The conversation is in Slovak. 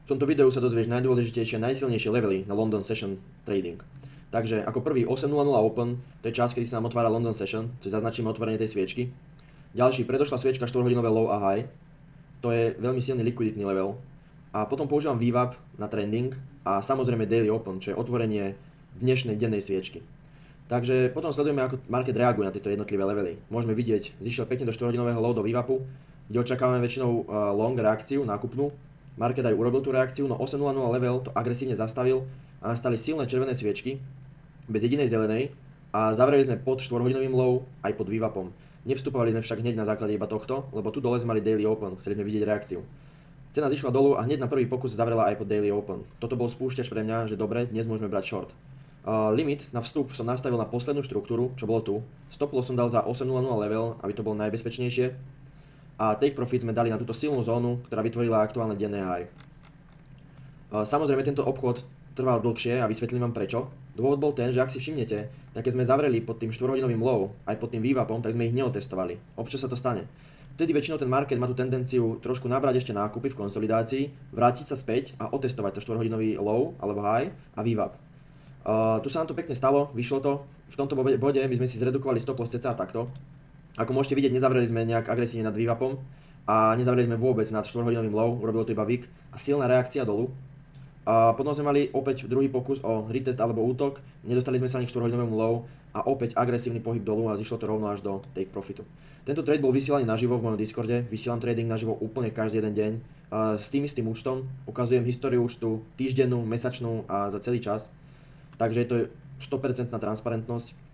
V tomto videu sa dozvieš najdôležitejšie a najsilnejšie levely na London Session Trading. Takže ako prvý 8.00 Open, to je čas, kedy sa nám otvára London Session, čo zaznačíme otvorenie tej sviečky. Ďalší, predošla sviečka 4-hodinové low a high, to je veľmi silný likviditný level. A potom používam VWAP na trending a samozrejme Daily Open, čo je otvorenie dnešnej dennej sviečky. Takže potom sledujeme, ako market reaguje na tieto jednotlivé levely. Môžeme vidieť, zišiel pekne do 4-hodinového low do VWAPu, kde očakávame väčšinou long reakciu, nákupnú. Market aj urobil tú reakciu, no 8.00 level to agresívne zastavil a nastali silné červené sviečky, bez jedinej zelenej a zavreli sme pod 4-hodinovým low aj pod VWAPom. Nevstupovali sme však hneď na základe iba tohto, lebo tu dole sme mali Daily Open, chceli sme vidieť reakciu. Cena zišla dolu a hneď na prvý pokus zavrela aj pod Daily Open. Toto bol spúšťač pre mňa, že dobre, dnes môžeme brať short. Limit na vstup som nastavil na poslednú štruktúru, čo bolo tu. Stop loss som dal za 8.00 level, aby to bolo najbezpečnejšie. A take profit sme dali na túto silnú zónu, ktorá vytvorila aktuálne denné high. Samozrejme tento obchod trval dlhšie a vysvetlím vám prečo. Dôvod bol ten, že ak si všimnete, tak keď sme zavreli pod tým 4-hodinovým low, aj pod tým VWAPom, tak sme ich neotestovali. Občas sa to stane. Vtedy väčšinou ten market má tú tendenciu trošku nabrať ešte nákupy v konsolidácii, vrátiť sa späť a otestovať to 4-hodinový low alebo high a VWAP. Tu sa nám to pekne stalo, vyšlo to. V tomto bode my sme si zredukovali stop loss cca takto. Ako môžete vidieť, nezavreli sme nejak agresívne nad VWAPom a nezavreli sme vôbec nad 4-hodinovým low, urobilo to iba VIX a silná reakcia dolu. A potom sme mali opäť druhý pokus o retest alebo útok, nedostali sme sa ani k 4-hodinovému low a opäť agresívny pohyb dolu a zišlo to rovno až do take profitu. Tento trade bol vysielaný naživo v mojom Discorde, vysielam trading naživo úplne každý jeden deň s tým istým účtom, ukazujem históriu účtu týždennú, mesačnú a za celý čas, takže je to 100% transparentnosť.